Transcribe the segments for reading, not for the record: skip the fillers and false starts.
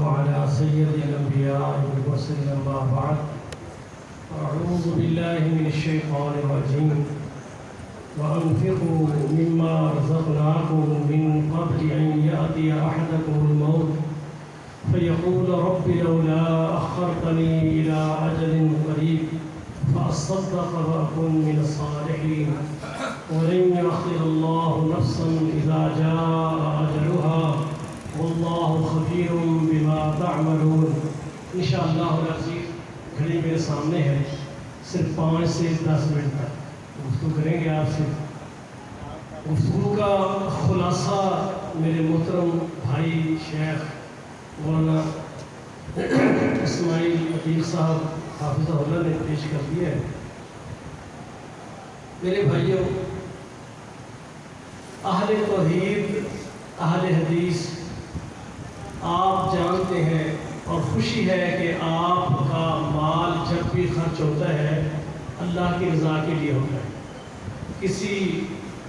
على سيد الأنبياء والمرسلين أما بعد أعوذ بالله من الشيطان الرجيم وأنفقوا مما رزقناكم من قبل أن يأتي أحدكم الموت فيقول رب لولا أخرتني إلى أجل قريب فأصدق وأكن من الصالحين ولن يؤخر الله نفسا إذا جاء أجلها والله خبير بما تعملون. انشاءاللہ العزیز گھڑی میرے سامنے ہے، صرف 5 سے 10 منٹ تک گفتگو کریں گے آپ سے. گفتگو کا خلاصہ میرے محترم بھائی شیخ مولانا اسماعیل عتیق صاحب حافظہ اللہ نے پیش کر دیا ہے. میرے بھائیوں، اہل توحید، اہل حدیث، آپ جانتے ہیں اور خوشی ہے کہ آپ کا مال جب بھی خرچ ہوتا ہے اللہ کی رضا کے لیے ہوتا ہے، کسی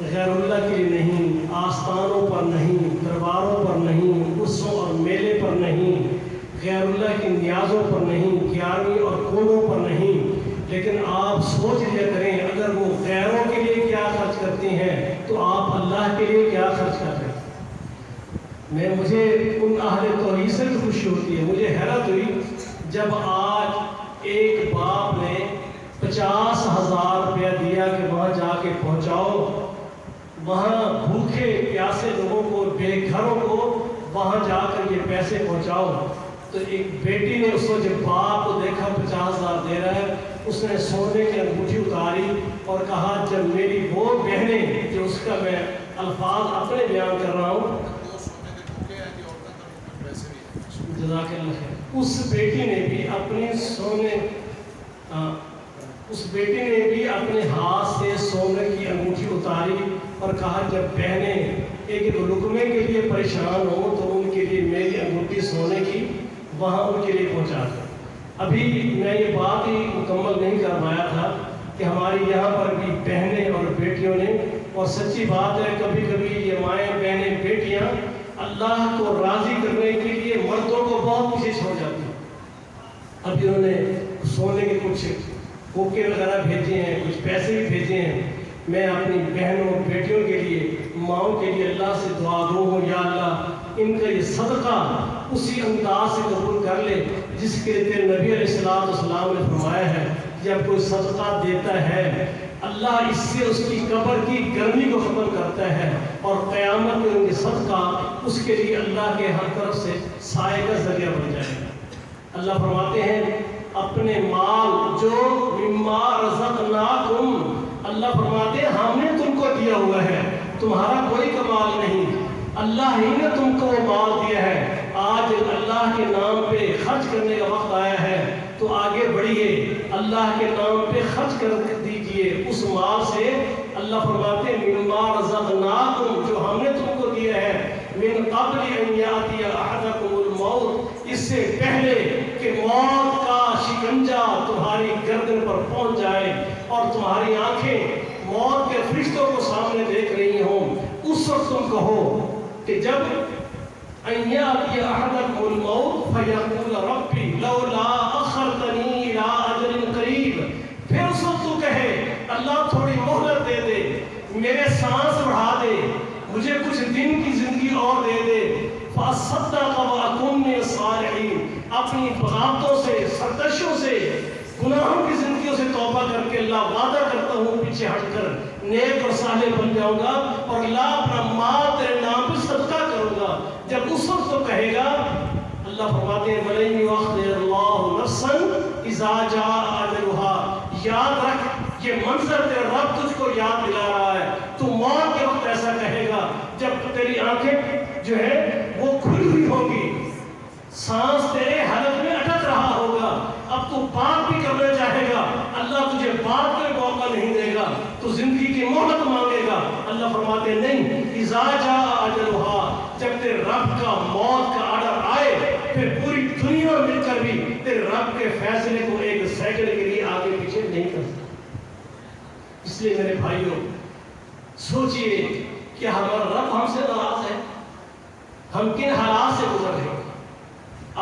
غیر اللہ کے لیے نہیں، آستانوں پر نہیں، درباروں پر نہیں، عرسوں اور میلے پر نہیں، غیر اللہ کی نیازوں پر نہیں، گیارہویں اور کوڑوں پر نہیں. لیکن آپ سوچ لیا کریں اگر وہ غیروں کے لیے کیا خرچ کرتے ہیں تو آپ اللہ کے لیے کیا خرچ کرتے ہیں. مجھے ان اہل توحید سے خوشی ہوتی ہے. مجھے حیرت ہوئی جب آج ایک باپ نے 50,000 روپیہ دیا کہ وہاں جا کے پہنچاؤ، وہاں بھوکے پیاسے لوگوں کو، بے گھروں کو وہاں جا کر یہ پیسے پہنچاؤ. تو ایک بیٹی نے اس وقت جب باپ کو دیکھا 50,000 دے رہا ہے، اس نے سونے کی انگوٹھی اتاری اور کہا جب میری وہ بہنیں، جو اس کا میں الفاظ اپنے بیان کر رہا ہوں، جزاک اللہ خیر، اس بیٹی نے بھی اپنے ہاتھ سے سونے کی انگوٹھی اتاری اور کہا جب بہنیں ایک لقمے کے لیے پریشان ہوں تو ان کے لیے میری انگوٹھی سونے کی وہاں ان کے لیے پہنچا دیں. ابھی میں یہ بات ہی مکمل نہیں کر پایا تھا کہ ہماری یہاں پر بھی بہنیں اور بیٹیوں نے، اور سچی بات ہے کبھی کبھی یہ مائیں بہنیں بیٹیاں اللہ کو راضی کرنے کے لیے مردوں کو بہت پیچھے چھوڑ جاتی ہیں. ابھی انہوں نے سونے کے کچھ کوکے وغیرہ بھیجے ہیں، کچھ پیسے بھی بھیجے ہیں. میں اپنی بہنوں بیٹیوں کے لیے، ماؤں کے لیے اللہ سے دعا دوں ہوں یا اللہ ان کا یہ صدقہ اسی انداز سے قبول کر لے جس کے لیے تیرے نبی علیہ السلام نے فرمایا ہے جب کوئی صدقہ دیتا ہے اللہ اس سے اس کی قبر کی گرمی کو ختم کرتا ہے اور قیامت میں ان کے صدقہ اس کے لیے اللہ کے ہر طرف سے سائے کا ذریعہ بن جائے گا. اللہ فرماتے ہیں اپنے مال جو مما رزقناکم، اللہ فرماتے ہیں ہم نے تم کو دیا ہوا ہے، تمہارا کوئی کمال نہیں، اللہ ہی نے تم کو وہ مال دیا ہے. آج اللہ کے نام پہ خرچ کرنے کا وقت آیا ہے تو آگے بڑھیے، اللہ کے نام پہ خرچ کر دیجئے اس مال سے. اللہ فرماتے ہیں مما رزقناکم، جو ہم نے تم کو دیا ہے، من قبل ان یاتی احدکم الموت، اس سے پہلے کہ موت کا شکنجہ تمہاری گردن پر پہنچ جائے اور تمہاری آنکھیں موت کے فرشتوں کو سامنے دیکھ رہی ہوں. اس وقت تم کہو کہ جب ان یاتی احدکم الموت فیقول ربی لولا اخرتنی الی اجل قریب، پھر اس وقت تو کہے اللہ تھوڑی مہلت دے دے، میرے سانس بڑھا دے، مجھے کچھ دن کی زندگی اور دے دے. فاصدق واکن من الصالحین، اپنی بغاوتوں سے، سرکشیوں سے، گناہوں کی زندگیوں سے توبہ کر کے اللہ وعدہ کرتا ہوں پیچھے ہٹ کر نیک اور صالح بن جاؤں گا اور اللہ اپنا مال تیرے نام پہ صدقہ کروں گا. جب اس وقت تو کہے گا، اللہ فرماتے ہیں وَلَن يُؤَخِّرَ اللَّهُ نَفْسًا إِذَا جَاءَ أَجَلُهَا. یاد رکھ یہ منظر تیرا رب تجھ کو یاد دلا رہا ہے. تو موت کے وقت ایسا کہے گا جب تیری آنکھیں جو ہے وہ کھلی ہوئی ہوں گی، سانس تیرے حلق میں اٹک رہا ہوگا، اب تو بات بھی کرنا چاہے گا، اللہ تجھے بات کا موقع نہیں دے گا، تو زندگی کی مہلت مانگے گا. اللہ فرماتے ہیں نہیں، اذا جاء اجلها، جب تیرے رب کا موت کا آرڈر آئے پھر پوری دنیا مل کر بھی تیرے رب کے فیصلے کو ایک سیکنڈ کے لیے آگے پیچھے نہیں کر سکتا. اس لیے میرے بھائیوں سوچئے کہ ہمارا رب ہم سے ناراض ہے، ہم کن حالات سے گزر رہے ہیں.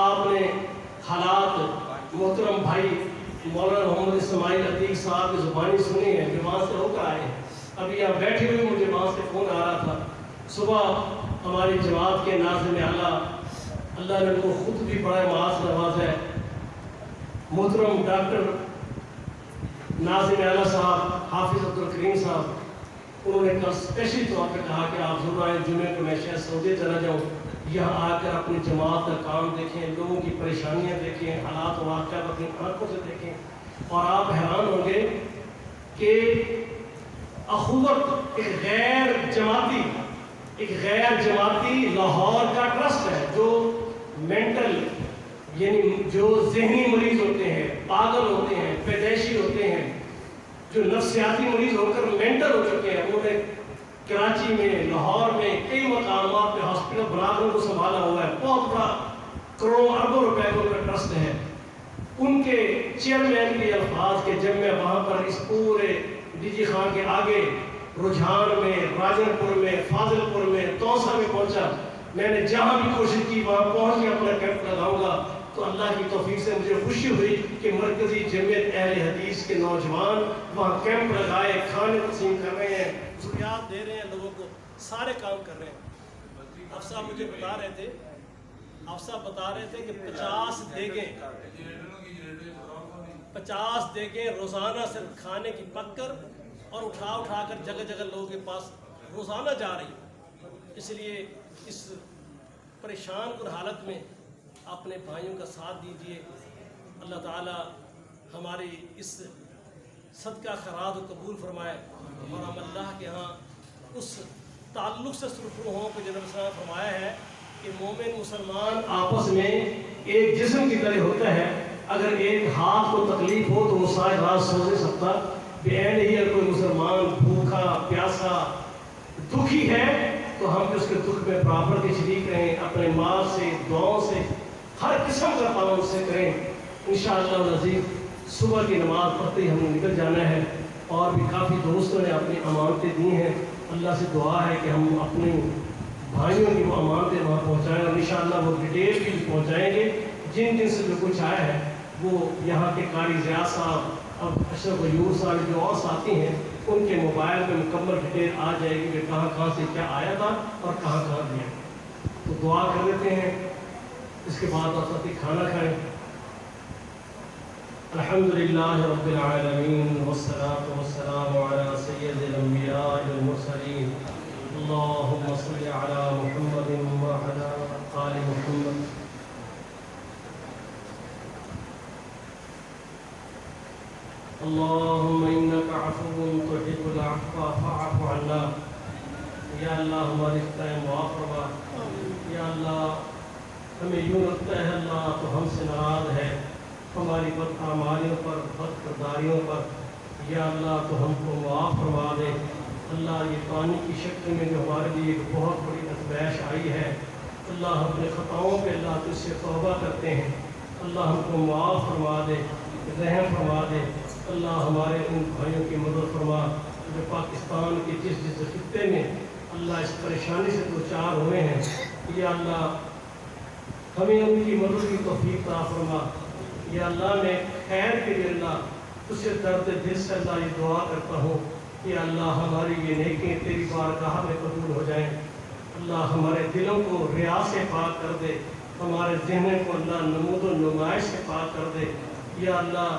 آپ نے حالات محترم بھائی مولانا محمد اسماعیل عتیق صاحب کی زبانی سنی ہے جو وہاں سے ہو کر آئے ہیں. ابھی آپ بیٹھے ہوئے مجھے وہاں سے فون آ رہا تھا. صبح ہماری جماعت کے ناظم اعلیٰ اللہ نے ان کو خود بھی بڑا معاذ نوازا ہے محترم ڈاکٹر ناظم اعلیٰ صاحب حافظ عبدالکریم صاحب, انہوں نے کل اسپیشلی طور پہ کہا کہ آپ ضرور آئیں جمعے کو, میں شاید سعودی چلا جاؤں, یہاں آ کر اپنی جماعت کا کام دیکھیں, لوگوں کی پریشانیاں دیکھیں, حالات واقعات اپنی آنکھوں سے دیکھیں, اور آپ حیران ہوں گے کہ اخوت ایک غیر جماعتی لاہور کا ٹرسٹ ہے جو مینٹل یعنی جو ذہنی مریض ہوتے ہیں, پاگل ہوتے ہیں, پیدائشی ہوتے ہیں, جو نفسیاتی مریض ہو کر مینٹل ہو چکے ہیں, انہوں نے کراچی میں, لاہور میں کئی مقامات پہ ہاسپٹل بنا کر ان کو سنبھالا ہوا ہے. بہت بڑا کروڑوں اربوں روپے کا ٹرسٹ ہے. ان کے چیئرمین کے الفاظ کے جب میں وہاں پر اس پورے ڈی جی خان کے آگے رجحان میں, راجن پور میں, فاضل پور میں, توسا میں پہنچا, میں نے جہاں بھی کوشش کی وہاں پہنچ کے اپنا کیمپ لگاؤں گا, تو اللہ کی توفیق سے مجھے خوشی ہوئی کہ مرکزی جمعیت اہل حدیث کے نوجوان وہاں کیمپ لگائے, کھانے تقسیم کر رہے ہیں, ضروریات دے رہے ہیں لوگوں کو, سارے کام کر رہے ہیں. اب صاحب مجھے بتا رہے تھے کہ 50 دیگیں روزانہ صرف کھانے کی پک کر اور اٹھا کر جگہ جگہ لوگوں کے پاس روزانہ جا رہی ہے. اس لیے اس پریشان کن حالت میں اپنے بھائیوں کا ساتھ دیجیے. اللہ تعالی ہماری اس صدقہ خیرات کو قبول فرمائے, اور ہم اللہ کے ہاں اس تعلق سے سرخرو ہوں کہ جناب صلی اللہ علیہ وسلم فرمایا ہے کہ مومن مسلمان آپس میں ایک جسم کی طرح ہوتا ہے. اگر ایک ہاتھ کو تکلیف ہو تو وہ ساری رات سو نہیں سکتا. بے نہیں اگر کوئی مسلمان بھوکا پیاسا دکھی ہے تو ہم اس کے دکھ میں برابر کے شریک رہیں, اپنے مال سے, دعاؤں سے, ہر قسم کا تعاون سے کریں. انشاءاللہ العزیز صبح کی نماز پڑھتے ہی ہم نے نکل جانا ہے, اور بھی کافی دوستوں نے اپنی امانتیں دی ہیں. اللہ سے دعا ہے کہ ہم اپنے بھائیوں کی وہ امانتیں وہاں پہنچائیں, اور انشاءاللہ وہ ڈیٹیل بھی پہنچائیں گے. جن سے جو کچھ آیا ہے وہ یہاں کے قاری ضیاء صاحب, اب اشرف غیور صاحب جو اور ساتھی ہیں, ان کے موبائل میں مکمل ڈیٹیل آ جائے گی کہ کہاں سے کیا آیا تھا اور کہاں دیا. تو دعا کر لیتے ہیں, اس کے بعد آپ ساتھی کھانا کھائیں. الحمدللہ رب العالمین والصلاة والسلام علی سید الانبیاء والمرسلین. اللہم صل علی محمد وعلی آل محمد. اللہم انکا عفو تحب العفو فاعف عنا. یا اللہ ہماری خطائیں معاف فرما. یا اللہ ہمیں یوں لگتا ہے اللہ تو ہم سے ناراض ہے ہماری بد اعمالیوں پر, بد کرداریوں پر. یا اللہ تو ہم کو معاف فرما دے. اللہ یہ پانی کی شکل میں جو ہمارے لیے ایک بہت بڑی آزمائش آئی ہے, اللہ اپنے خطاؤں پہ اللہ تجھ سے توبہ کرتے ہیں. اللہ ہم کو معاف فرما دے, رحم فرما دے. اللہ ہمارے ان بھائیوں کی مدد فرما جو پاکستان کے جس خطے میں اللہ اس پریشانی سے دوچار ہوئے ہیں. یا اللہ ہمیں ان کی مدد کی توفیق عطا فرما. یا اللہ میں خیر کے لیے اللہ تجھ سے درد دل سے اللہ یہ دعا کرتا ہوں کہ اللہ ہماری یہ نیکیاں تیری بارگاہ میں قبول ہو جائیں. اللہ ہمارے دلوں کو ریا سے پاک کر دے, ہمارے ذہنوں کو اللہ نمود و نمائش سے پاک کر دے. یا اللہ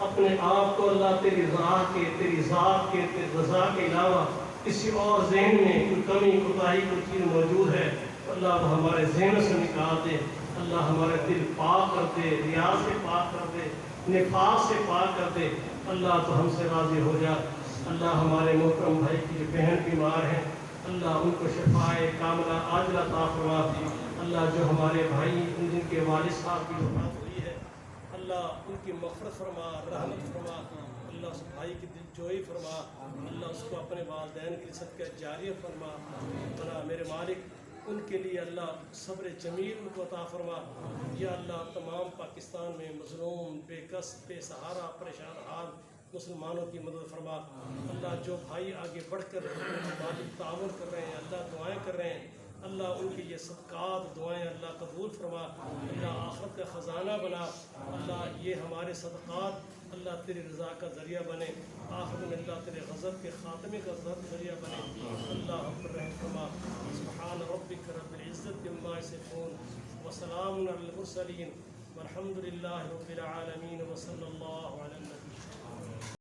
اپنے آپ کو اللہ تیری راہ کے, تیری ذات کے, تیری رضا کے علاوہ کسی اور ذہن میں کوئی کمی کوتاہی کوئی چیز موجود ہے اللہ وہ ہمارے ذہن سے نکال دے. اللہ ہمارے دل پاک کر دے, ریا سے پاک کر دے, نفاق سے پاک کر دے. اللہ تو ہم سے راضی ہو جا. اللہ ہمارے محترم بھائی کی جو بہن بیمار ہیں اللہ ان کو شفائے کاملہ عاجلہ عطا فرما. اللہ جو ہمارے بھائی جن کے والد صاحب کی وفات ہوئی ہے اللہ ان کی مغفرت فرما, رحمت فرما. اللہ اس بھائی کی دل جوئی فرما. اللہ اس کو اپنے والدین کی صدقہ جاریہ فرما. اللہ میرے مالک ان کے لیے اللہ صبر جمیل ان کو عطا فرما. یا اللہ تمام پاکستان میں مظلوم, بے کس, بے سہارا, پریشان حال مسلمانوں کی مدد فرما. اللہ جو بھائی آگے بڑھ کر مالک تعاون کر رہے ہیں اللہ دعائیں کر رہے ہیں اللہ ان کے یہ صدقات دعائیں اللہ قبول فرما، اللہ آخرت کا خزانہ بنا، اللہ یہ ہمارے صدقات اللہ تیری رضا کا ذریعہ بنے، آخر میں اللہ تیرے غضب کے خاتمے کا ذریعہ بنے، اللہ ہم پر رحم فرما۔ سبحان ربک رب العزت عما یصفون وسلام علی المرسلین والحمد للہ رب العالمین وصلی اللہ علی النبی۔